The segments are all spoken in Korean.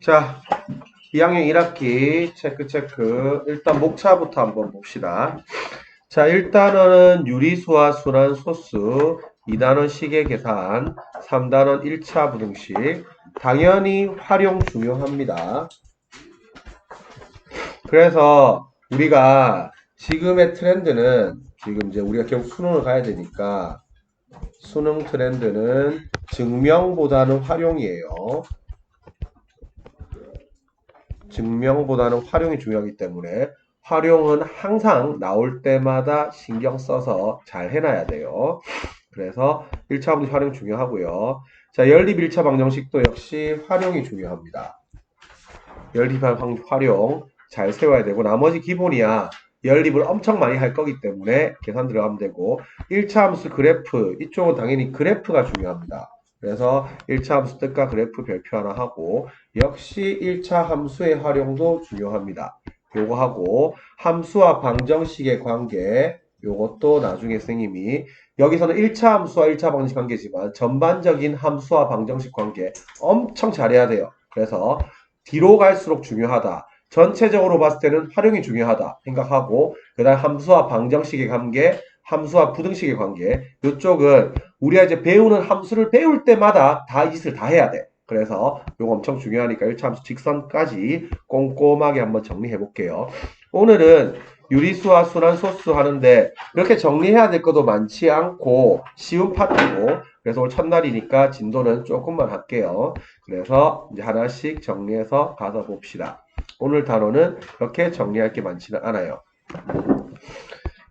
자, 2학년 1학기 체크. 일단 목차부터 한번 봅시다. 자, 1단원은 유리수와 순환소수, 2단원 시계계산, 3단원 1차 부등식. 당연히 활용 중요합니다. 그래서 우리가 지금의 트렌드는 지금 이제 우리가 결국 수능을 가야 되니까 수능 트렌드는 증명보다는 활용이에요. 증명보다는 활용이 중요하기 때문에 활용은 항상 나올 때마다 신경 써서 잘 해놔야 돼요. 그래서 1차 부등식 활용 중요하고요. 자, 연립 1차 방정식도 역시 활용이 중요합니다. 연립 활용 잘 세워야 되고 나머지 기본이야. 연립을 엄청 많이 할 거기 때문에 계산 들어가면 되고 1차 함수 그래프 이쪽은 당연히 그래프가 중요합니다. 그래서 1차 함수 뜻과 그래프 별표 하나 하고 역시 1차 함수의 활용도 중요합니다. 요거 하고 함수와 방정식의 관계 요것도 나중에 선생님이 여기서는 1차 함수와 1차 방정식 관계지만 전반적인 함수와 방정식 관계 엄청 잘해야 돼요. 그래서 뒤로 갈수록 중요하다. 전체적으로 봤을 때는 활용이 중요하다 생각하고 그 다음 함수와 방정식의 관계, 함수와 부등식의 관계 이쪽은 우리가 이제 배우는 함수를 배울 때마다 다 이 짓을 다 해야 돼. 그래서 이거 엄청 중요하니까 1차 함수 직선까지 꼼꼼하게 한번 정리해 볼게요. 오늘은 유리수와 순환소수 하는데 이렇게 정리해야 될 것도 많지 않고 쉬운 파트고 그래서 오늘 첫날이니까 진도는 조금만 할게요. 그래서 이제 하나씩 정리해서 가서 봅시다. 오늘 단어는 이렇게 정리할 게 많지는 않아요.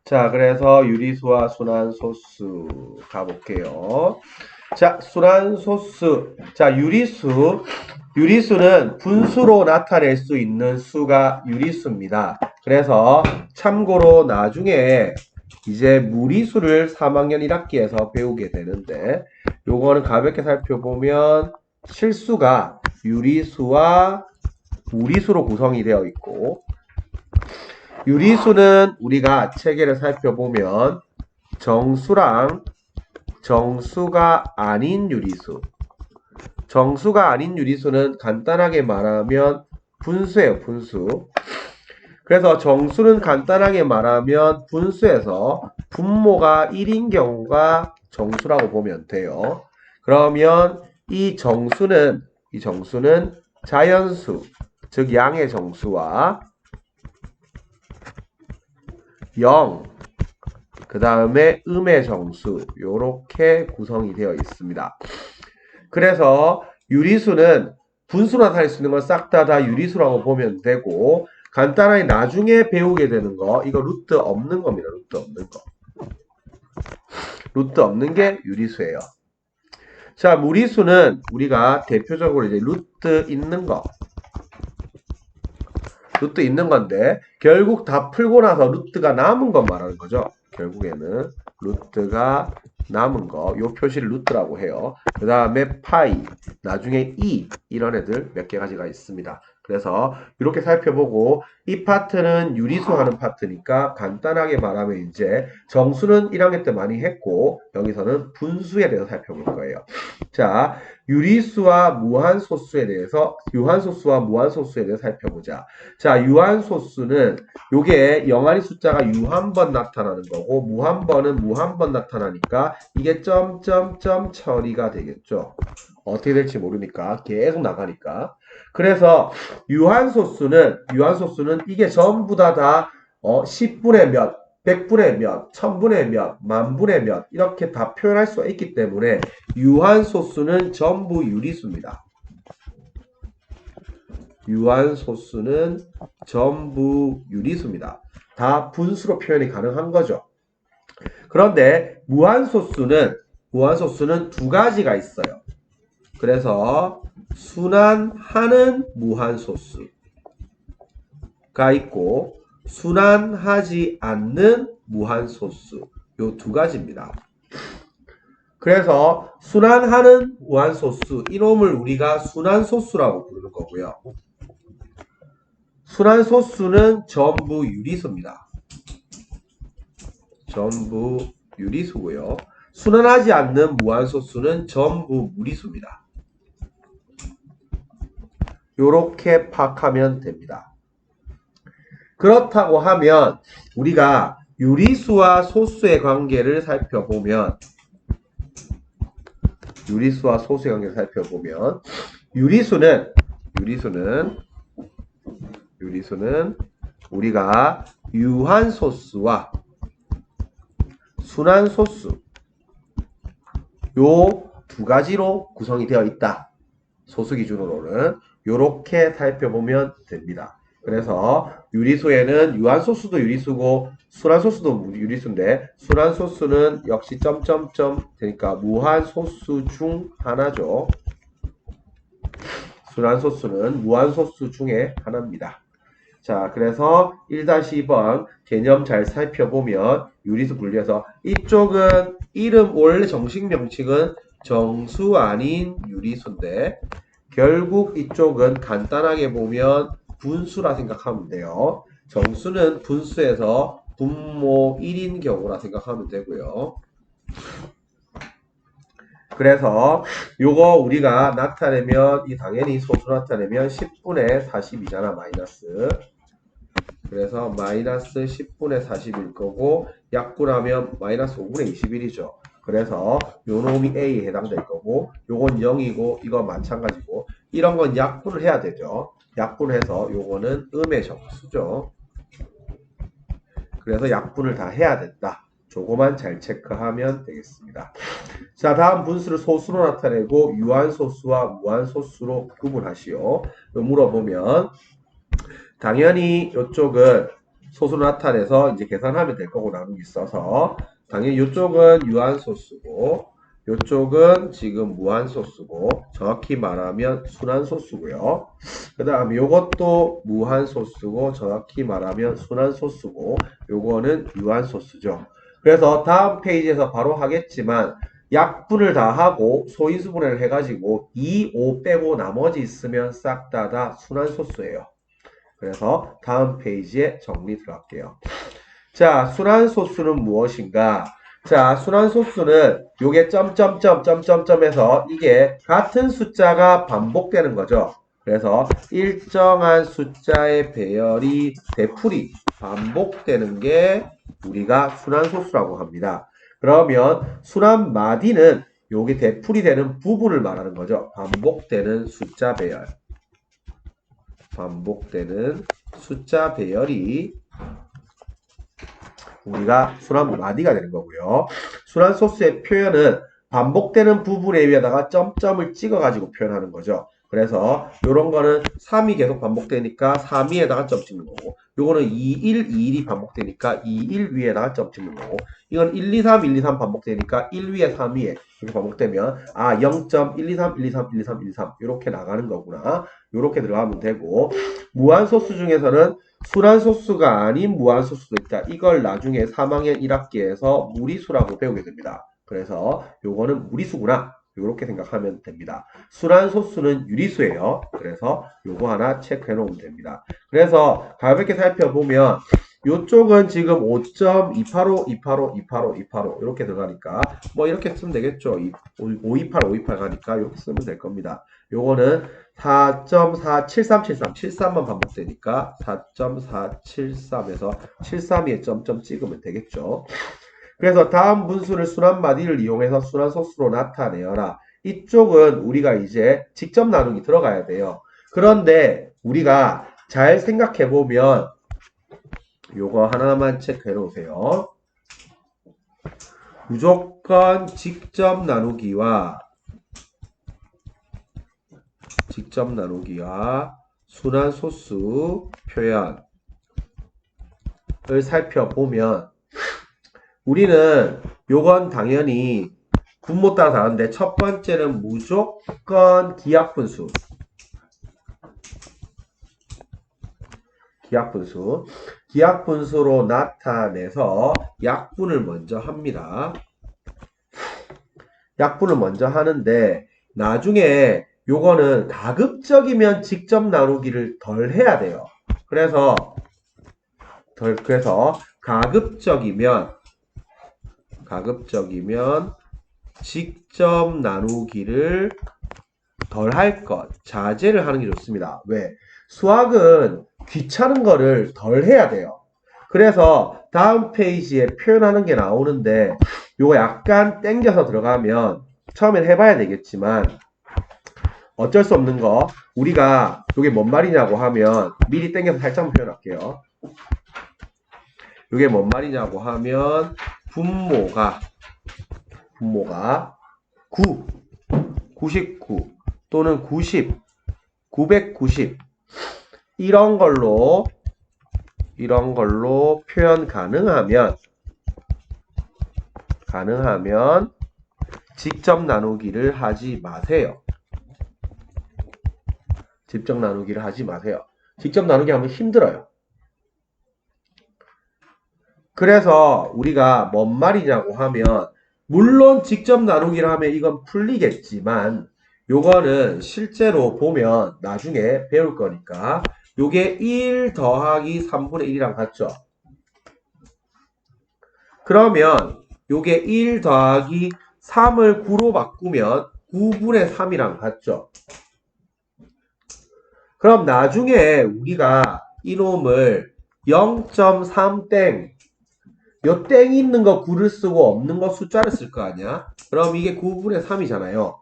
자, 그래서 유리수와 순환소수 가볼게요. 자, 순환소수. 자, 유리수는 분수로 나타낼 수 있는 수가 유리수입니다. 그래서 참고로 나중에 이제 무리수를 3학년 1학기에서 배우게 되는데 요거는 가볍게 살펴보면 실수가 유리수와 무리수로 구성이 되어 있고 유리수는 우리가 체계를 살펴보면 정수랑 정수가 아닌 유리수 정수가 아닌 유리수는 간단하게 말하면 분수예요. 분수. 그래서 정수는 간단하게 말하면 분수에서 분모가 1인 경우가 정수라고 보면 돼요. 그러면 이 정수는 자연수, 즉 양의 정수와 0, 그 다음에 음의 정수 이렇게 구성이 되어 있습니다. 그래서 유리수는 분수로 나타낼 수 있는 건 싹 다 유리수라고 보면 되고 간단하게 나중에 배우게 되는 거 이거 루트 없는 겁니다. 루트 없는 거. 루트 없는 게 유리수예요. 자, 무리수는 우리가 대표적으로 이제 루트 있는 거. 루트 있는 건데 결국 다 풀고 나서 루트가 남은 것 말하는 거죠. 결국에는 루트가 남은 거, 요 표시를 루트라고 해요. 그 다음에 파이, 나중에 이런 애들 몇 개 가지가 있습니다. 그래서 이렇게 살펴보고 이 파트는 유리수 하는 파트니까 간단하게 말하면 이제 정수는 1학년 때 많이 했고 여기서는 분수에 대해서 살펴볼 거예요. 자, 유리수와 무한소수에 대해서 유한소수와 무한소수에 대해서 살펴보자. 자, 유한소수는 요게 영아리 숫자가 유한번 나타나는 거고 무한번은 무한번 나타나니까 이게 점점점 처리가 되겠죠. 어떻게 될지 모르니까 계속 나가니까. 그래서 유한소수는 이게 전부 다 10분의 몇, 100분의 몇, 1000분의 몇, 만분의 몇 이렇게 다 표현할 수가 있기 때문에 유한소수는 전부 유리수입니다. 유한소수는 전부 유리수입니다. 다 분수로 표현이 가능한 거죠. 그런데 무한소수는 두 가지가 있어요. 그래서 순환하는 무한소수가 있고 순환하지 않는 무한소수 요 두 가지입니다. 그래서 순환하는 무한소수 이놈을 우리가 순환소수라고 부르는 거고요. 순환소수는 전부 유리수입니다. 전부 유리수고요. 순환하지 않는 무한소수는 전부 무리수입니다. 요렇게 파악하면 됩니다. 그렇다고 하면 우리가 유리수와 소수의 관계를 살펴보면 유리수는 우리가 유한소수와 순환소수 요 두 가지로 구성이 되어 있다. 소수 기준으로는 요렇게 살펴보면 됩니다. 그래서 유리수에는 유한소수도 유리수고 순환소수도 유리수인데 순환소수는 역시 점점점 되니까 무한소수 중 하나죠. 순환소수는 무한소수 중에 하나입니다. 자, 그래서 1-2번 개념 잘 살펴보면 유리수 분리해서 이쪽은 원래 정식 명칭은 정수 아닌 유리수인데 결국 이쪽은 간단하게 보면 분수라 생각하면 돼요. 정수는 분수에서 분모 1인 경우라 생각하면 되고요. 그래서 요거 우리가 나타내면 당연히 소수 나타내면 10분의 40이잖아. 마이너스. 그래서 마이너스 10분의 40일 거고 약분하면 마이너스 5분의 21이죠. 그래서 요 놈이 A에 해당될 거고 요건 0이고 이거 마찬가지고 이런 건 약분을 해야 되죠. 약분해서 요거는 음의 정수죠. 그래서 약분을 다 해야 된다. 조금만 잘 체크하면 되겠습니다. 자, 다음 분수를 소수로 나타내고 유한소수와 무한소수로 구분하시오. 물어보면 당연히 이쪽은 소수로 나타내서 이제 계산하면 될 거고 나누기 있어서 당연히 이쪽은 유한소수고 이쪽은 지금 무한소수고 정확히 말하면 순환소수고요. 그 다음 이것도 무한소수고 정확히 말하면 순환소수고 요거는 유한소수죠. 그래서 다음 페이지에서 바로 하겠지만 약분을 다 하고 소인수분해를 해가지고 2, 5 빼고 나머지 있으면 싹 다 순환소수예요. 그래서 다음 페이지에 정리 들어갈게요. 자, 순환소수는 무엇인가? 자, 순환소수는 요게 점점점점점점에서 이게 같은 숫자가 반복되는 거죠. 그래서 일정한 숫자의 배열이 되풀이 반복되는 게 우리가 순환소수라고 합니다. 그러면 순환마디는 요게 되풀이 되는 부분을 말하는 거죠. 반복되는 숫자 배열. 반복되는 숫자 배열이 우리가 순환마디가 되는 거고요. 순환소수의 표현은 반복되는 부분에 위에다가 점점을 찍어가지고 표현하는 거죠. 그래서 이런 거는 3이 계속 반복되니까 3위에다가 점 찍는 거고 요거는 2, 1, 2, 1이 반복되니까 2, 1 위에다가 점 찍는 거고 이건 1, 2, 3, 1, 2, 3 반복되니까 1 위에 3 위에 이렇게 반복되면 0.1, 2, 3, 1, 2, 3, 1, 2, 3, 1, 2, 3 이렇게 나가는 거구나. 이렇게 들어가면 되고 무한소수 중에서는 순환소수가 아닌 무한소수도 있다. 이걸 나중에 3학년 1학기에서 무리수라고 배우게 됩니다. 그래서 요거는 무리수구나. 이렇게 생각하면 됩니다. 순환소수는 유리수예요. 그래서 요거 하나 체크해 놓으면 됩니다. 그래서 가볍게 살펴보면 요쪽은 지금 5.285, 285, 285, 285 이렇게 들어가니까 뭐 이렇게 쓰면 되겠죠. 528, 528 가니까 이렇게 쓰면 될 겁니다. 요거는 4.47373 73만 반복되니까 4.473에서 73위에 점점 찍으면 되겠죠. 그래서 다음 분수를 순환마디를 이용해서 순환소수로 나타내어라. 이쪽은 우리가 이제 직접 나누기 들어가야 돼요. 그런데 우리가 잘 생각해보면 요거 하나만 체크해 놓으세요. 무조건 직접 나누기와 순환소수 표현을 살펴보면 우리는 요건 당연히 분모 따라 다른데 첫 번째는 무조건 기하분수. 기하분수로 나타내서 약분을 먼저 합니다. 약분을 먼저 하는데 나중에 요거는 가급적이면 직접 나누기를 덜 해야 돼요. 그래서 가급적이면 직접 나누기를 덜 할 것, 자제를 하는 게 좋습니다. 왜? 수학은 귀찮은 거를 덜 해야 돼요. 그래서 다음 페이지에 표현하는 게 나오는데 요거 약간 땡겨서 들어가면 처음엔 해봐야 되겠지만 어쩔 수 없는 거 우리가 요게 뭔 말이냐고 하면 미리 땡겨서 살짝만 표현할게요. 요게 뭔 말이냐고 하면 분모가 9, 99 또는 90, 990 이런 걸로 표현 가능하면 직접 나누기를 하지 마세요. 직접 나누기를 하지 마세요. 직접 나누기 하면 힘들어요. 그래서 우리가 뭔 말이냐고 하면 물론 직접 나누기를 하면 이건 풀리겠지만 요거는 실제로 보면 나중에 배울 거니까 요게 1 더하기 3분의 1이랑 같죠? 그러면 요게 1 더하기 3을 9로 바꾸면 9분의 3이랑 같죠? 그럼 나중에 우리가 이놈을 0.3땡 요 땡 있는 거 9를 쓰고 없는 거 숫자를 쓸 거 아니야? 그럼 이게 9분의 3이잖아요.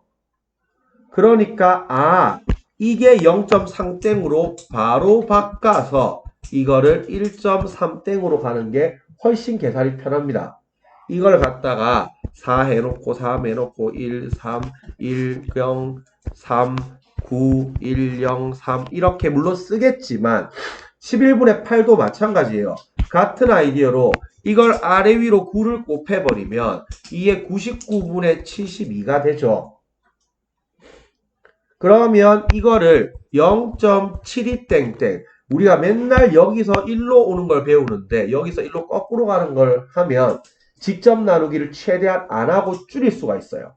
그러니까 이게 0.3땡으로 바로 바꿔서 이거를 1.3땡으로 가는 게 훨씬 계산이 편합니다. 이걸 갖다가 4 해놓고 3 해놓고 1, 3, 1, 0, 3, 9, 1, 0, 3 이렇게 물론 쓰겠지만 11분의 8도 마찬가지예요. 같은 아이디어로 이걸 아래 위로 9를 곱해버리면 이게 99분의 72가 되죠. 그러면 이거를 0.72땡땡 우리가 맨날 여기서 1로 오는 걸 배우는데 여기서 1로 거꾸로 가는 걸 하면 직접 나누기를 최대한 안 하고 줄일 수가 있어요.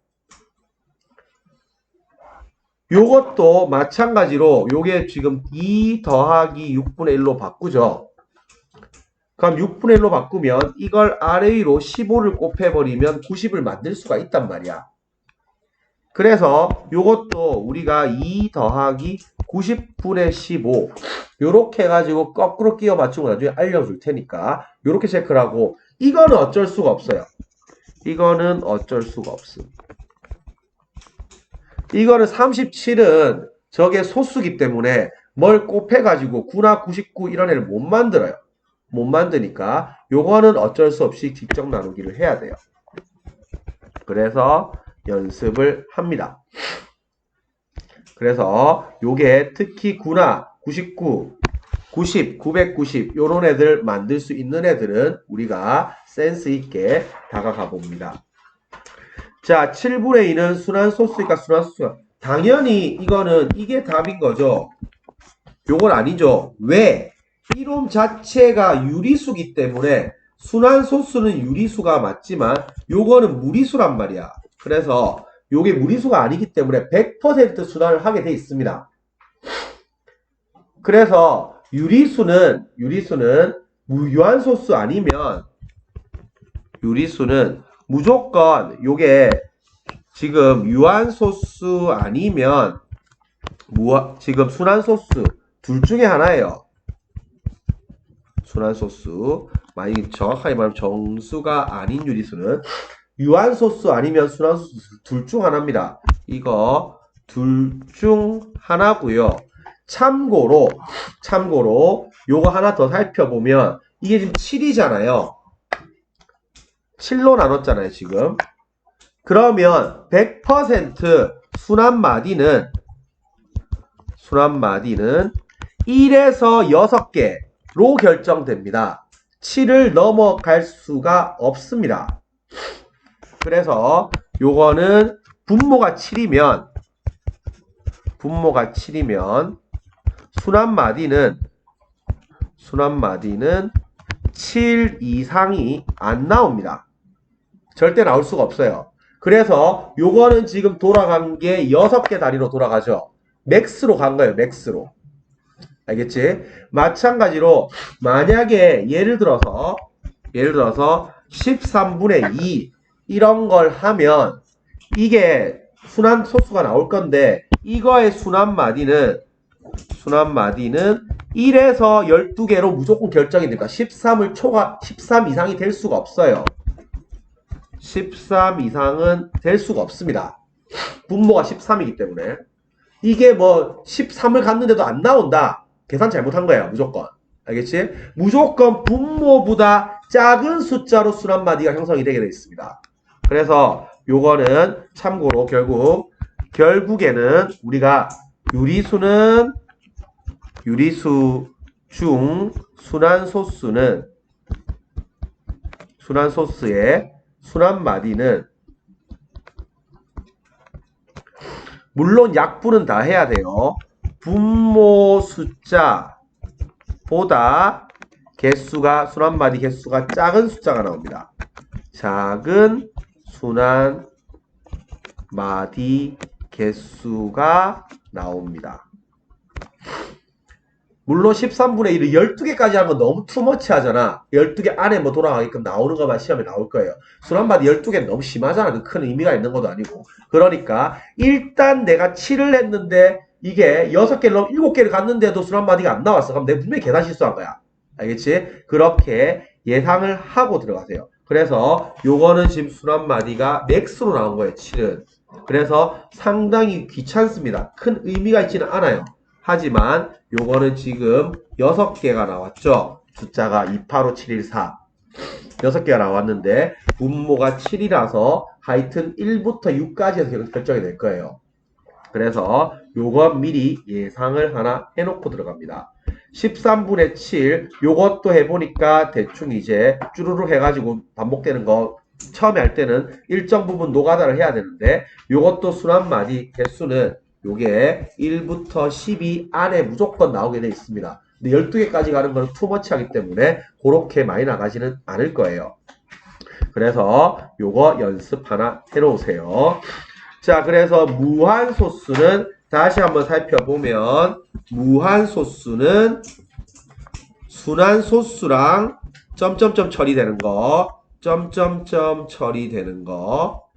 요것도 마찬가지로 요게 지금 2 더하기 6분의 1로 바꾸죠. 그럼 6분의 1로 바꾸면 이걸 아래 위로 15를 곱해버리면 90을 만들 수가 있단 말이야. 그래서 요것도 우리가 2 더하기 90분의 15 요렇게 해가지고 거꾸로 끼워 맞추고 나중에 알려줄 테니까 요렇게 체크를 하고 이거는 어쩔 수가 없어요. 이거는 어쩔 수가 없음. 이거는 37은 저게 소수기 때문에 뭘 곱해가지고 9나 99 이런 애를 못 만들어요. 못 만드니까 요거는 어쩔 수 없이 직접 나누기를 해야 돼요. 그래서 연습을 합니다. 그래서 요게 특히 9나 99, 90, 990 요런 애들 만들 수 있는 애들은 우리가 센스 있게 다가가 봅니다. 자, 7분의 2는 순환소수니까 순환소수가 당연히 이거는 이게 답인 거죠. 요건 아니죠. 왜? 이놈 자체가 유리수기 때문에 순환소수는 유리수가 맞지만 요거는 무리수란 말이야. 그래서 요게 무리수가 아니기 때문에 100% 순환을 하게 돼 있습니다. 그래서 유리수는 무유한소수 아니면 유리수는 무조건 요게 지금 유한소수 아니면 지금 순환소수 둘 중에 하나예요. 순환소수 만약 정확하게 말하면 정수가 아닌 유리수는 유한소수 아니면 순환소수 둘 중 하나입니다. 이거 둘 중 하나고요. 참고로 요거 하나 더 살펴보면 이게 지금 7이잖아요. 7로 나눴잖아요, 지금. 그러면 100% 순환마디는 1에서 6개로 결정됩니다. 7을 넘어갈 수가 없습니다. 그래서 요거는 분모가 7이면 순환마디는 7 이상이 안 나옵니다. 절대 나올 수가 없어요. 그래서 요거는 지금 돌아간 게 6개 단위로 돌아가죠. 맥스로 간 거예요. 맥스로. 알겠지? 마찬가지로 만약에 예를 들어서 13분의 2 이런 걸 하면 이게 순환소수가 나올 건데 이거의 순환마디는 1에서 12개로 무조건 결정이 됩니다. 13 이상이 될 수가 없어요. 13 이상은 될 수가 없습니다. 분모가 13이기 때문에. 이게 뭐 13을 갔는데도 안 나온다. 계산 잘못한 거예요. 무조건. 알겠지? 무조건 분모보다 작은 숫자로 순환마디가 형성이 되게 되어 있습니다. 그래서 요거는 참고로 결국에는 우리가 유리수는 유리수 중 순환소수의 순환마디는 물론 약분은 다 해야 돼요. 분모 숫자보다 순환마디 개수가 작은 숫자가 나옵니다. 작은 순환마디 개수가 나옵니다. 물론 13분의 1을 12개까지 하는 건 너무 투머치 하잖아. 12개 안에 뭐 돌아가게끔 나오는 것만 시험에 나올 거예요. 순환마디 12개는 너무 심하잖아. 그 큰 의미가 있는 것도 아니고. 그러니까 일단 내가 7을 했는데 이게 6개를 7개를 갔는데도 순환마디가 안 나왔어. 그럼 내가 분명히 계산 실수한 거야. 알겠지? 그렇게 예상을 하고 들어가세요. 그래서 요거는 지금 순환마디가 맥스로 나온 거예요. 7은. 그래서 상당히 귀찮습니다. 큰 의미가 있지는 않아요. 하지만 요거는 지금 6개가 나왔죠. 숫자가 2857114 6개가 나왔는데 분모가 7이라서 하여튼 1부터 6까지 해서 결정이 될 거예요. 그래서 요거 미리 예상을 하나 해놓고 들어갑니다. 13분의 7 요것도 해보니까 대충 이제 쭈루루 해가지고 반복되는 거 처음에 할 때는 일정 부분 노가다를 해야 되는데 요것도 순환마디 개수는 요게 1부터 12 안에 무조건 나오게 되어 있습니다. 근데 12개까지 가는 거는 투머치하기 때문에 그렇게 많이 나가지는 않을 거예요. 그래서 요거 연습 하나 해놓으세요. 자, 그래서 무한소수는 다시 한번 살펴보면 무한소수는 순환소수랑 점점점 처리되는 거 처리되는 거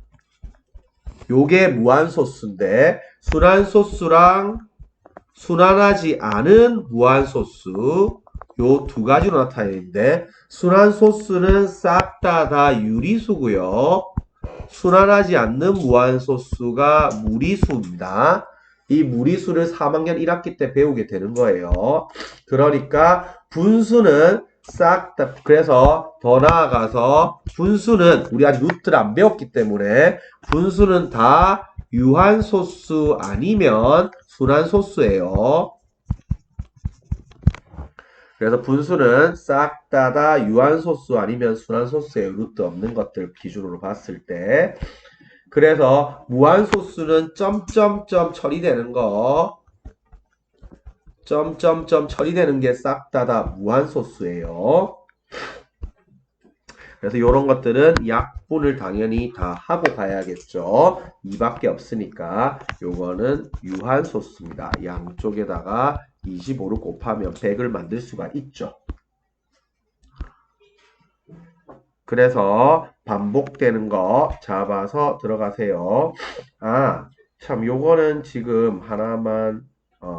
요게 무한소수인데 순환소수랑 순환하지 않은 무한소수 요 두 가지로 나타내는데 순환소수는 싹 다 유리수고요. 순환하지 않는 무한소수가 무리수입니다. 이 무리수를 3학년 1학기 때 배우게 되는 거예요. 그러니까 분수는 싹 다 그래서 더 나아가서 분수는 우리 아직 루트를 안 배웠기 때문에 분수는 다 유한소수 아니면 순환소수예요. 그래서 분수는 싹 다 유한소수 아니면 순환소수예요. 루트 없는 것들 기준으로 봤을 때. 그래서 무한소수는 점점점 처리되는 거 점점점 처리되는 게 싹 다 무한소수예요. 그래서 이런 것들은 약분을 당연히 다 하고 가야겠죠. 2밖에 없으니까 요거는 유한소수입니다. 양쪽에다가 25를 곱하면 100을 만들 수가 있죠. 그래서 반복되는 거 잡아서 들어가세요. 아, 참 요거는 지금 하나만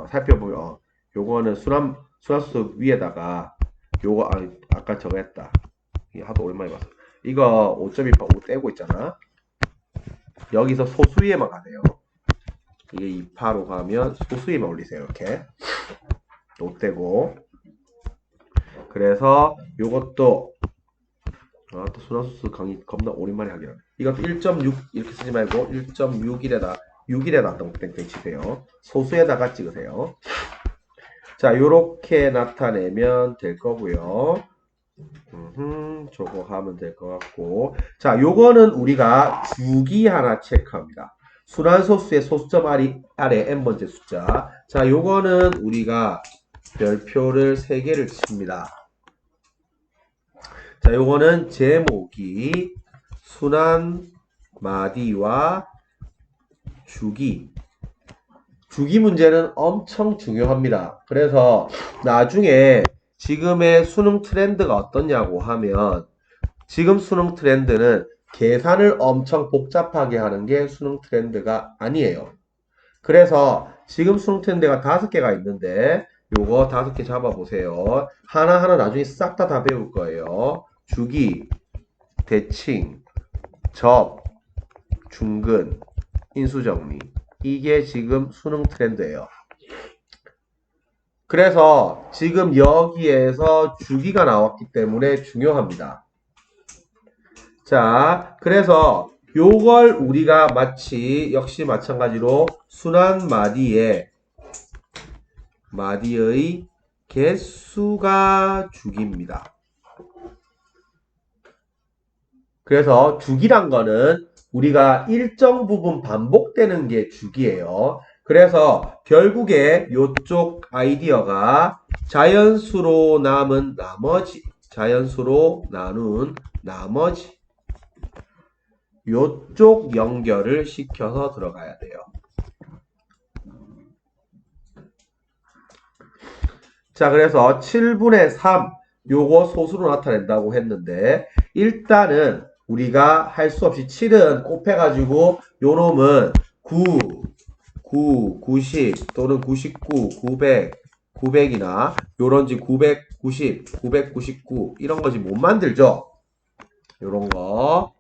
살펴보면 요거는 순환수 위에다가 요거 아까 저거 했다. 이게 하도 오랜만에 봤어. 이거 5.28 5 떼고 있잖아. 여기서 소수위에만 가세요. 이게 285 가면 소수위에만 올리세요. 이렇게 5 떼고. 그래서 요것도 또 순환소수 강의 겁나 오랜만에 하기로. 이것도 1.6 이렇게 쓰지 말고 1.61에다 땡땡 치세요. 소수에다가 찍으세요. 자, 요렇게 나타내면 될 거고요. 저거 하면 될 것 같고. 자, 요거는 우리가 주기 하나 체크합니다. 순환소수의 소수점 아래 n번째 숫자. 자, 요거는 우리가 별표를 3개를 칩니다. 자, 요거는 제목이 순환마디와 주기 문제는 엄청 중요합니다. 그래서 나중에 지금의 수능 트렌드가 어떠냐고 하면 지금 수능 트렌드는 계산을 엄청 복잡하게 하는 게 수능 트렌드가 아니에요. 그래서 지금 수능 트렌드가 5개가 있는데 요거 5개 잡아보세요. 하나하나 나중에 싹 다 배울 거예요. 주기, 대칭, 접, 중근, 인수정리. 이게 지금 수능 트렌드예요. 그래서 지금 여기에서 주기가 나왔기 때문에 중요합니다. 자, 그래서 요걸 우리가 마치 역시 마찬가지로 순환 마디의 개수가 주기입니다. 그래서 주기란 거는 우리가 일정 부분 반복되는 게 주기예요. 그래서 결국에 요쪽 아이디어가 자연수로 남은 나머지, 자연수로 나눈 나머지 요쪽 연결을 시켜서 들어가야 돼요. 자, 그래서 7분의 3 요거 소수로 나타낸다고 했는데 일단은 우리가 할 수 없이 7은 곱해가지고 요 놈은 9, 90 또는 99, 900, 900이나 요런지 990, 999 이런 거지 못 만들죠. 요런 거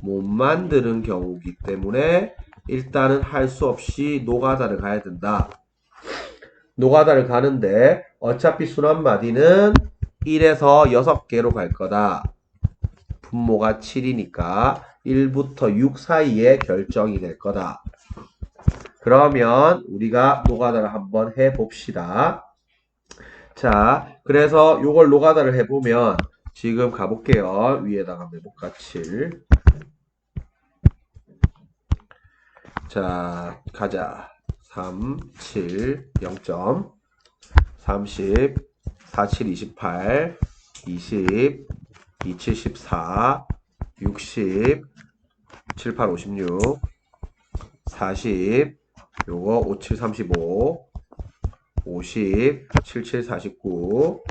못 만드는 경우이기 때문에 일단은 할 수 없이 노가다를 가야 된다. 노가다를 가는데 어차피 순환마디는 1에서 6개로 갈 거다. 분모가 7이니까 1부터 6 사이에 결정이 될 거다. 그러면 우리가 노가다를 한번 해봅시다. 자, 그래서 요걸 노가다를 해보면 지금 가볼게요. 위에다가 메모가 7. 자, 가자. 3, 7, 0점. 30, 4, 7, 28, 20, 2, 7, 14, 60, 7, 8, 56, 40, 요거 5, 7, 35, 50, 7, 7, 49,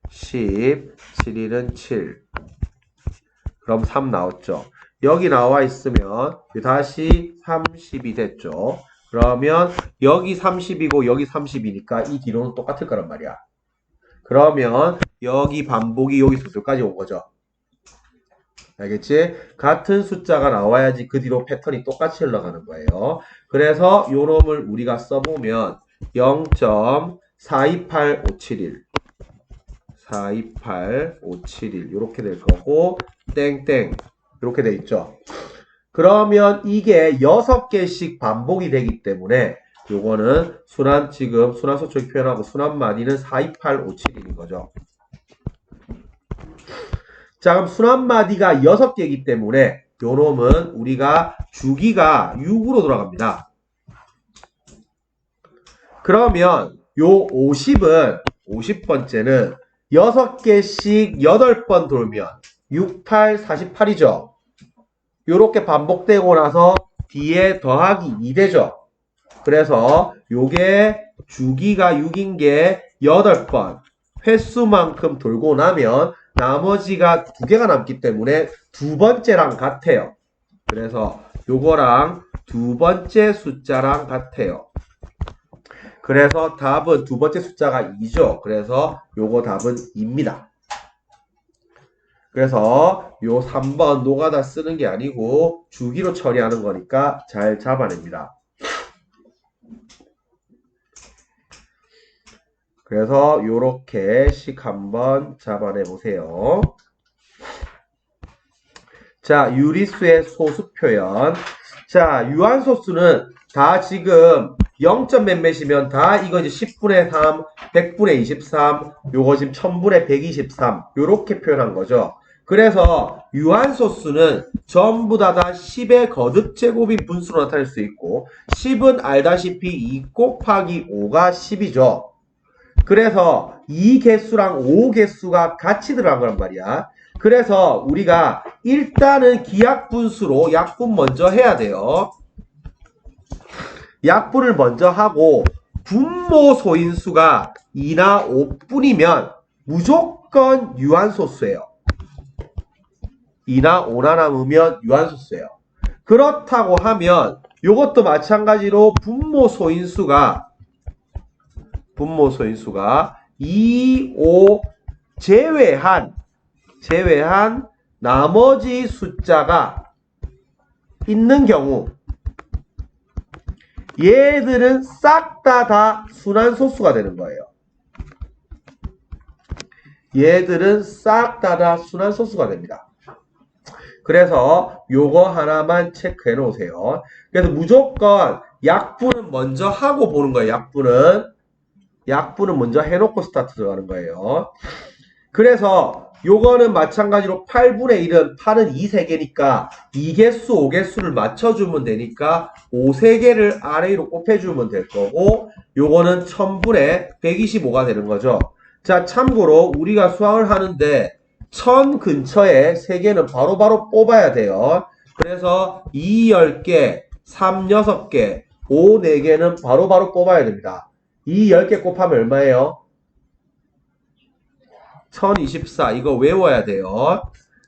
10, 7, 1은 7. 그럼 3 나왔죠. 여기 나와 있으면 다시 30이 됐죠. 그러면 여기 30이고 여기 30이니까 이 뒤로는 똑같을 거란 말이야. 그러면 여기 반복이 여기 수술까지 온 거죠. 알겠지? 같은 숫자가 나와야지 그 뒤로 패턴이 똑같이 흘러가는 거예요. 그래서 요 놈을 우리가 써보면 0.428571 428571 이렇게 될 거고 땡땡 이렇게 돼 있죠. 그러면 이게 6개씩 반복이 되기 때문에 요거는 지금 순환소축 표현하고 순환마디는 42857인 거죠. 자, 그럼 순환마디가 6개이기 때문에 요 놈은 우리가 주기가 6으로 돌아갑니다. 그러면 요 50번째는 6개씩 8번 돌면 6, 8, 48이죠. 요렇게 반복되고 나서 뒤에 더하기 2 되죠. 그래서 요게 주기가 6인 게 8번 횟수만큼 돌고 나면 나머지가 2개가 남기 때문에 두 번째랑 같아요. 그래서 요거랑 두 번째 숫자랑 같아요. 그래서 답은 두 번째 숫자가 2죠. 그래서 요거 답은 2입니다. 그래서 요 3번 노가다 쓰는 게 아니고 주기로 처리하는 거니까 잘 잡아냅니다. 그래서 요렇게 식 한번 잡아내 보세요. 자, 유리수의 소수 표현. 자, 유한소수는 다 지금 0점 몇몇이면 다 이거 이제 10분의 3, 100분의 23, 요거 지금 1000분의 123 요렇게 표현한 거죠. 그래서 유한소수는 전부 다 10의 거듭제곱인 분수로 나타낼 수 있고 10은 알다시피 2 곱하기 5가 10이죠. 그래서 이 개수랑 5 개수가 같이 들어간 거란 말이야. 그래서 우리가 일단은 기약분수로 약분 먼저 해야 돼요. 약분을 먼저 하고 분모 소인수가 2나 5뿐이면 무조건 유한소수예요. 2나 5나 남으면 유한소수예요. 그렇다고 하면 요것도 마찬가지로 분모 소인수가 2, 5 제외한 나머지 숫자가 있는 경우 얘들은 싹 다 순환소수가 되는 거예요. 얘들은 싹 다 순환소수가 됩니다. 그래서 요거 하나만 체크해 놓으세요. 그래서 무조건 약분은 먼저 하고 보는 거예요. 약분은 먼저 해놓고 스타트 들어가는 거예요. 그래서 요거는 마찬가지로 8분의 1은 8은 2세개니까 2개수 5개수를 맞춰주면 되니까 5세개를 아래로 곱해주면 될 거고, 요거는 1000분의 125가 되는 거죠. 자, 참고로 우리가 수학을 하는데 1000 근처에 3개는 바로바로 뽑아야 돼요. 그래서 2 10개, 3 6개, 5 4개는 바로바로 뽑아야 됩니다. 2 10개 곱하면 얼마예요? 1024. 이거 외워야 돼요.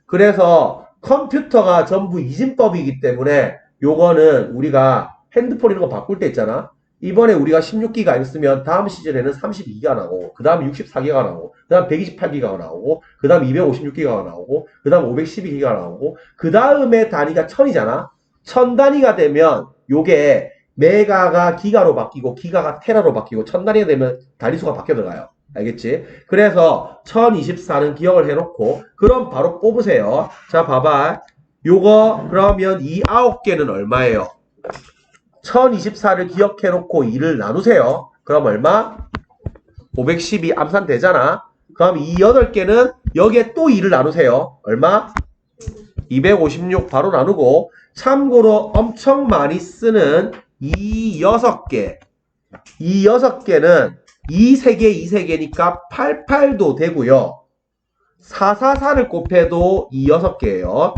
그래서 컴퓨터가 전부 이진법이기 때문에 요거는 우리가 핸드폰 이런 거 바꿀 때 있잖아. 이번에 우리가 16기가 있으면 다음 시즌에는 32기가 나오고, 그 다음 64기가 나오고, 그 다음 128기가 나오고, 그 다음 256기가 나오고, 그 다음 512기가 나오고, 그 다음에 단위가 1000이잖아. 1000 단위가 되면 요게 메가가 기가로 바뀌고 기가가 테라로 바뀌고 1000 단위가 되면 단위수가 바뀌어 들어가요. 알겠지? 그래서 1024는 기억을 해놓고 그럼 바로 뽑으세요. 자, 봐봐. 요거 그러면 이 9개는 얼마예요? 1024를 기억해놓고 2를 나누세요. 그럼 얼마? 512 암산 되잖아. 그럼 이 8개는 여기에 또 2를 나누세요. 얼마? 256 바로 나누고, 참고로 엄청 많이 쓰는 이 6개. 이 6개는 2 3개니까 88도 되고요. 444를 곱해도 이 6개예요.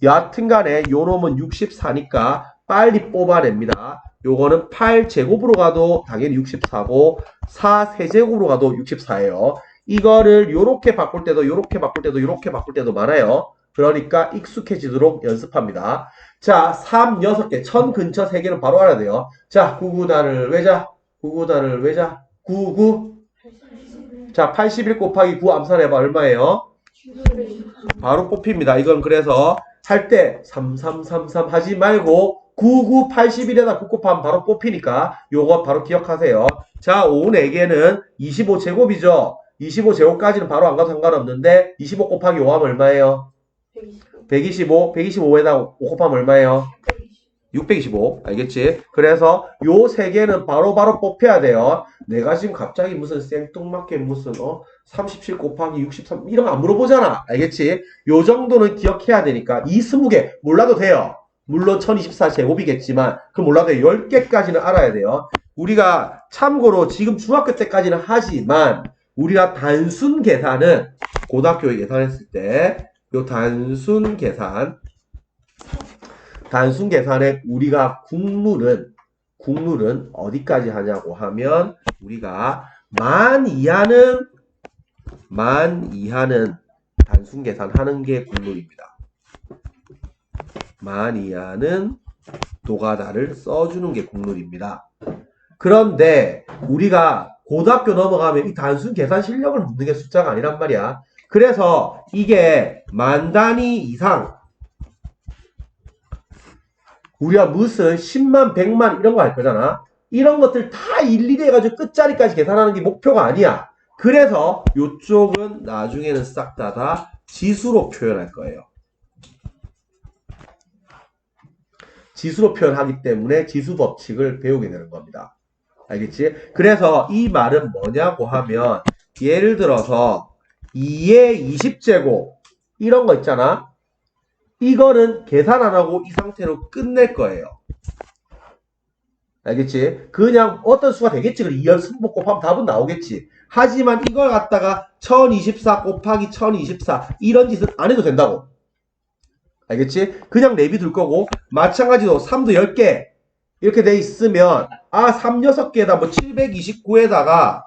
여하튼간에 요놈은 64니까 빨리 뽑아냅니다. 요거는 8제곱으로 가도 당연히 64고 4 세제곱으로 가도 64예요. 이거를 요렇게 바꿀 때도 요렇게 바꿀 때도 요렇게 바꿀 때도 많아요. 그러니까 익숙해지도록 연습합니다. 자, 3 6개 1000 근처 3개는 바로 알아야 돼요. 자, 99단을 외자. 99단을 외자. 99. 자, 81 곱하기 9 암산해봐. 얼마예요? 바로 뽑힙니다. 이건 그래서 할 때 3333 하지 말고 99 81에다 9 곱하면 바로 뽑히니까 요거 바로 기억하세요. 자, 5 4개는 25제곱이죠. 25제곱까지는 바로 안 가도 상관없는데 25 곱하기 5 하면 얼마예요? 125. 125에다 5 곱하면 얼마예요? 625. 알겠지? 그래서 요 3개는 바로바로 뽑혀야 돼요. 내가 지금 갑자기 무슨 생뚱맞게 무슨 37 곱하기 63 이런 거 안 물어보잖아. 알겠지? 요 정도는 기억해야 되니까 이 20개 몰라도 돼요. 물론 1024제곱이겠지만 그 몰라도 10개까지는 알아야 돼요. 우리가 참고로 지금 중학교 때까지는 하지만 우리가 단순 계산은 고등학교에 계산했을 때 요 단순 계산에 우리가 국룰은 어디까지 하냐고 하면 우리가 만 이하는 단순 계산하는 게 국룰입니다. 만 이하는 노가다를 써주는 게 국룰입니다. 그런데 우리가 고등학교 넘어가면 이 단순 계산 실력을 묻는 게 숫자가 아니란 말이야. 그래서 이게 만 단위 이상 우리가 무슨 10만, 100만 이런 거 할 거잖아. 이런 것들 다 일일이 해가지고 끝자리까지 계산하는 게 목표가 아니야. 그래서 이쪽은 나중에는 싹 다 지수로 표현할 거예요. 지수로 표현하기 때문에 지수 법칙을 배우게 되는 겁니다. 알겠지? 그래서 이 말은 뭐냐고 하면 예를 들어서 2의 20제곱 이런 거 있잖아. 이거는 계산 안 하고 이 상태로 끝낼 거예요. 알겠지? 그냥 어떤 수가 되겠지. 2열 승복 곱하면 답은 나오겠지. 하지만 이걸 갖다가 1024 곱하기 1024 이런 짓은 안 해도 된다고. 알겠지? 그냥 내비둘 거고, 마찬가지로 3도 10개 이렇게 돼 있으면 3 6개에다 729에다가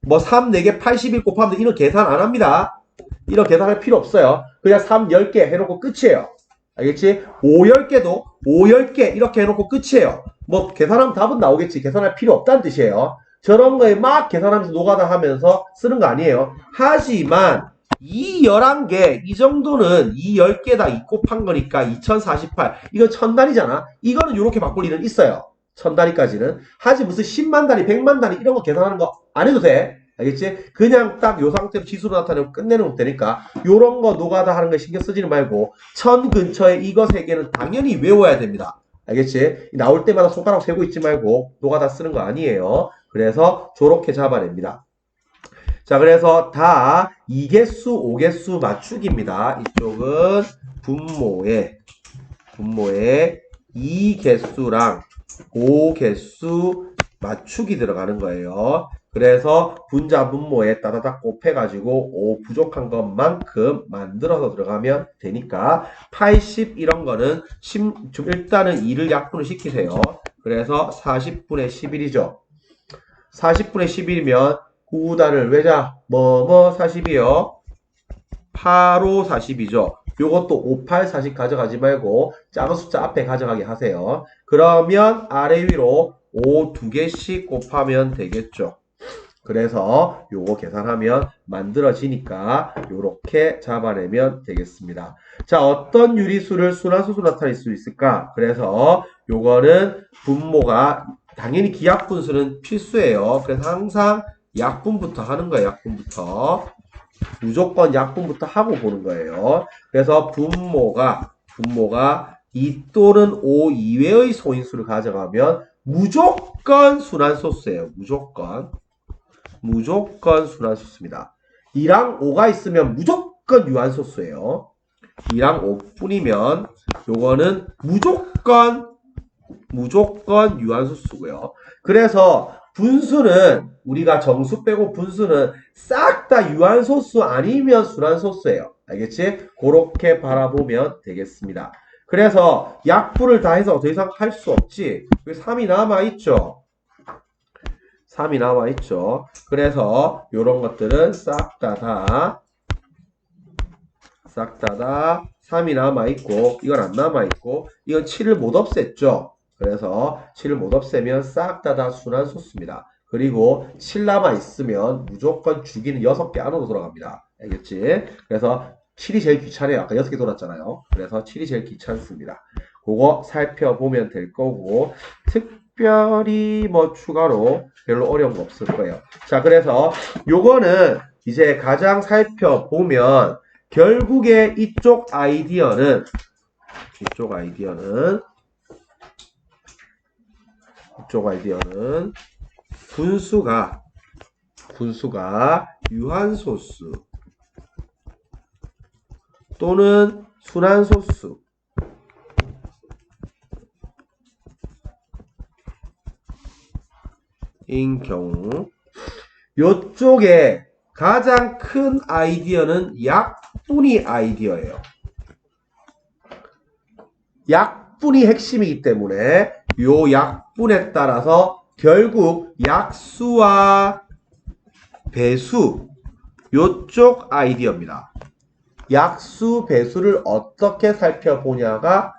3 4개 81 곱하면 이런 계산 안 합니다. 이런 계산할 필요 없어요. 그냥 3 10개 해놓고 끝이에요. 알겠지? 5, 10개도 5, 10개 이렇게 해놓고 끝이에요. 뭐 계산하면 답은 나오겠지. 계산할 필요 없다는 뜻이에요. 저런 거에 막 계산하면서 노가다 하면서 쓰는 거 아니에요. 하지만 이 11개, 이 정도는 이 10개 다 2 곱한 거니까 2048. 이거 1000단위잖아. 이거는 이렇게 바꿀 일은 있어요. 1000단위까지는. 하지 무슨 10만 단위, 100만 단위 이런 거 계산하는 거 안 해도 돼. 알겠지? 그냥 딱 요 상태로 지수로 나타내고 끝내는 되니까 요런 거 노가다 하는 거 신경 쓰지는 말고 1000 근처에 이거 3개는 당연히 외워야 됩니다. 알겠지? 나올 때마다 손가락 세고 있지 말고 노가다 쓰는 거 아니에요. 그래서 저렇게 잡아냅니다. 자, 그래서 다 2개수, 5개수 맞추기입니다. 이쪽은 분모에 2개수랑 5개수 맞추기 들어가는 거예요. 그래서 분자 분모에 따다닥 곱해가지고 5 부족한 것만큼 만들어서 들어가면 되니까 80 이런 거는 일단은 2를 약분을 시키세요. 그래서 40분의 11이죠. 40분의 11이면 9단을 외자 40이요. 85, 40이죠. 요것도 58, 40 가져가지 말고 작은 숫자 앞에 가져가게 하세요. 그러면 아래 위로 5 2개씩 곱하면 되겠죠. 그래서 요거 계산하면 만들어지니까 요렇게 잡아내면 되겠습니다. 자, 어떤 유리수를 순환소수로 나타낼 수 있을까? 그래서 요거는 분모가 당연히 기약분수는 필수예요. 그래서 항상 약분부터 하는 거예요. 약분부터. 무조건 약분부터 하고 보는 거예요. 그래서 분모가 2 또는 5 이외의 소인수를 가져가면 무조건 순환소수예요. 무조건 순환소수입니다. 2랑 5가 있으면 무조건 유한소수예요. 2랑 5뿐이면 요거는 무조건 유한소수고요. 그래서 분수는 우리가 정수 빼고 분수는 싹 다 유한소수 아니면 순환소수예요. 알겠지? 그렇게 바라보면 되겠습니다. 그래서 약분을 다 해서 더 이상 할 수 없지. 3이 남아있죠. 3이 남아있죠. 그래서 요런 것들은 싹 다 3이 남아있고 이건 안 남아있고 이건 7을 못 없앴죠. 그래서 7을 못 없애면 싹 다 순환소수입니다. 그리고 7 남아있으면 무조건 주기는 6개 안으로 돌아갑니다. 알겠지? 그래서 7이 제일 귀찮아요. 아까 6개 돌았잖아요. 그래서 7이 제일 귀찮습니다. 그거 살펴보면 될 거고 특별히 뭐 추가로 별로 어려운 거 없을 거예요. 자, 그래서 요거는 이제 가장 살펴보면 결국에 이쪽 아이디어는 분수가 유한소수 또는 순환소수 인 경우 요쪽에 가장 큰 아이디어는 약분이 아이디어예요. 약분이 핵심이기 때문에 요 약분에 따라서 결국 약수와 배수 요쪽 아이디어입니다. 약수, 배수를 어떻게 살펴보냐가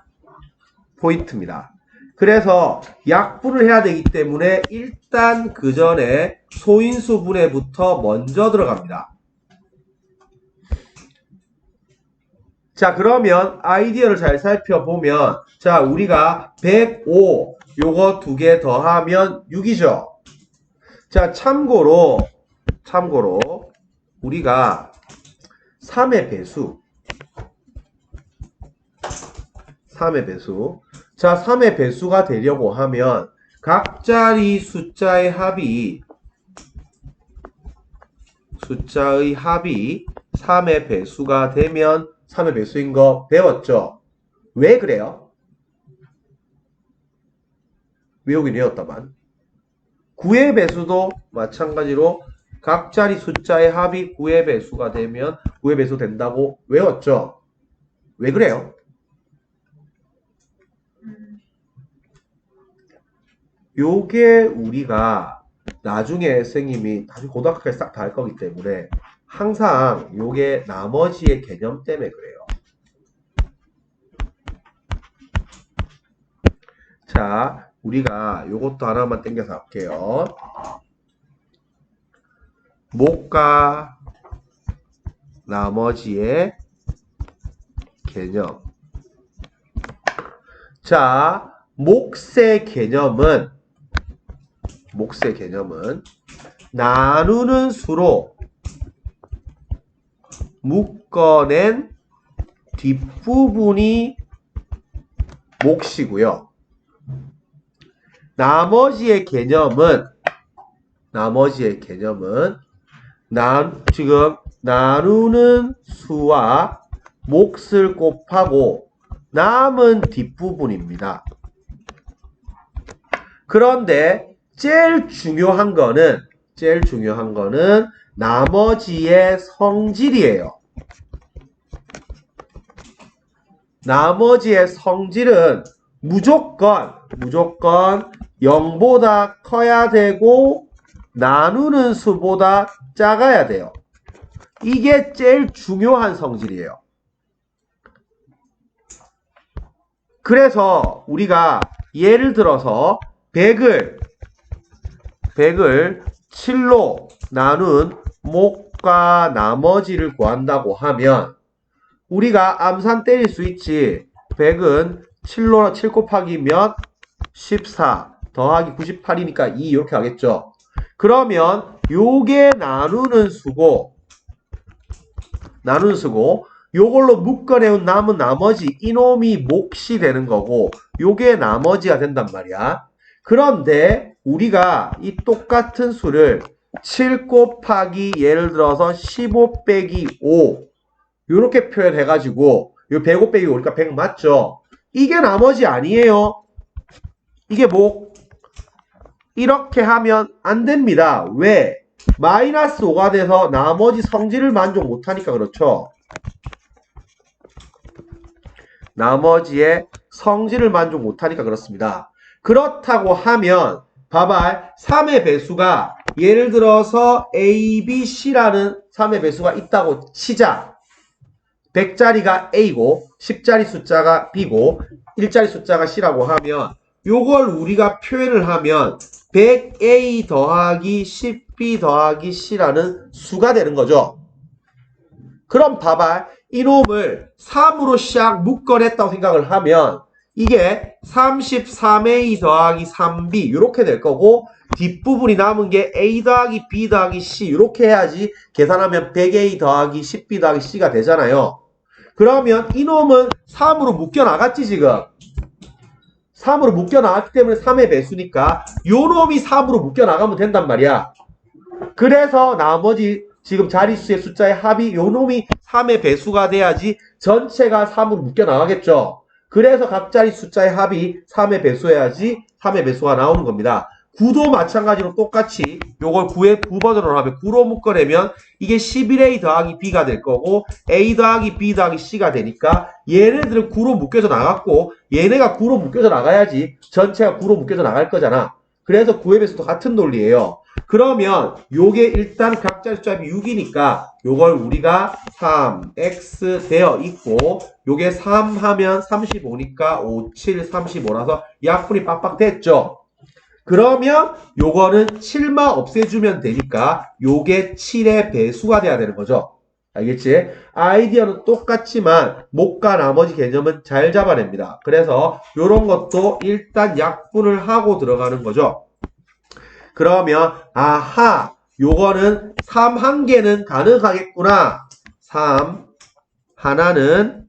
포인트입니다. 그래서 약분을 해야 되기 때문에 일단 그 전에 소인수 분해부터 먼저 들어갑니다. 자, 그러면 아이디어를 잘 살펴보면 자, 우리가 105 요거 2개 더하면 6이죠. 자, 참고로 우리가 3의 배수 자, 3의 배수가 되려고 하면 각자리 숫자의 합이 3의 배수가 되면 3의 배수인 거 배웠죠? 왜 그래요? 외우긴 외웠다만 9의 배수도 마찬가지로 각자리 숫자의 합이 9의 배수가 되면 9의 배수 된다고 외웠죠? 왜 그래요? 요게 우리가 나중에 선생님이 다시 고등학교에 싹 다 할 거기 때문에 항상 요게 나머지의 개념 때문에 그래요. 자, 우리가 요것도 하나만 땡겨서 할게요. 목과 나머지의 개념. 자, 몫의 개념은 나누는 수로 묶어낸 뒷부분이 몫이고요. 나머지의 개념은 지금 나누는 수와 몫을 곱하고 남은 뒷부분입니다. 그런데 제일 중요한 거는 나머지의 성질이에요. 나머지의 성질은 무조건 0보다 커야 되고 나누는 수보다 작아야 돼요. 이게 제일 중요한 성질이에요. 그래서 우리가 예를 들어서 100을 7로 나눈 목과 나머지를 구한다고 하면 우리가 암산 때릴 수 있지. 100은 7로 7 곱하기 몇? 14 더하기 98이니까 2 이렇게 하겠죠. 그러면 요게 나누는 수고 요걸로 묶어내온 남은 나머지 이놈이 몫이 되는 거고 요게 나머지가 된단 말이야. 그런데 우리가 이 똑같은 수를 7 곱하기 예를 들어서 15 빼기 5 요렇게 표현해가지고 요 105 빼기 5니까 100 맞죠? 이게 나머지 아니에요. 이게 몫. 이렇게 하면 안 됩니다. 왜? 마이너스 5가 돼서 나머지 성질을 만족 못하니까 그렇죠. 나머지의 성질을 만족 못하니까 그렇습니다. 그렇다고 하면 봐봐. 3의 배수가 예를 들어서 A, B, C라는 3의 배수가 있다고 치자. 100짜리가 A고 10짜리 숫자가 B고 1짜리 숫자가 C라고 하면 요걸 우리가 표현을 하면 100A 더하기 10B 더하기 C라는 수가 되는 거죠. 그럼 봐봐. 이놈을 3으로 샥 묶어냈다고 생각을 하면 이게 33A 더하기 3B 이렇게 될 거고 뒷부분이 남은 게 A 더하기 B 더하기 C 이렇게 해야지 계산하면 100A 더하기 10B 더하기 C가 되잖아요. 그러면 이놈은 3으로 묶여나갔지 지금. 3으로 묶여나갔기 때문에 3의 배수니까 요놈이 3으로 묶여나가면 된단 말이야. 그래서 나머지 지금 자릿수의 숫자의 합이 요놈이 3의 배수가 돼야지 전체가 3으로 묶여나가겠죠. 그래서 각 자리 숫자의 합이 3의 배수여야지 3의 배수가 나오는 겁니다. 9도 마찬가지로 똑같이 요걸 9 버전으로 하면 9로 묶어내면 이게 11A 더하기 B가 될 거고 A 더하기 B 더하기 C가 되니까 얘네들은 9로 묶여서 나갔고 얘네가 9로 묶여서 나가야지 전체가 9로 묶여서 나갈 거잖아. 그래서 9의 배수도 같은 논리예요. 그러면 요게 일단 각자 숫자합이 6이니까 요걸 우리가 3x 되어 있고 요게 3 하면 35니까 5, 7, 35라서 약분이 빡빡 됐죠. 그러면 요거는 7만 없애주면 되니까 요게 7의 배수가 돼야 되는 거죠. 알겠지? 아이디어는 똑같지만 목과 나머지 개념은 잘 잡아냅니다. 그래서 요런 것도 일단 약분을 하고 들어가는 거죠. 그러면 아하 요거는 3 한 개는 가능하겠구나. 3 하나는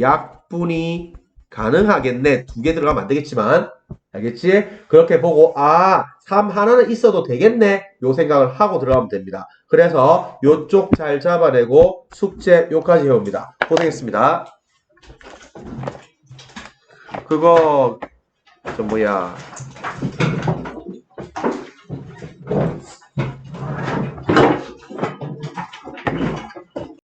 약분이 가능하겠네. 2개 들어가면 안 되겠지만 알겠지? 그렇게 보고 3 하나는 있어도 되겠네. 요 생각을 하고 들어가면 됩니다. 그래서 요쪽 잘 잡아내고 숙제 요까지 해옵니다. 고생했습니다. 그거 뭐야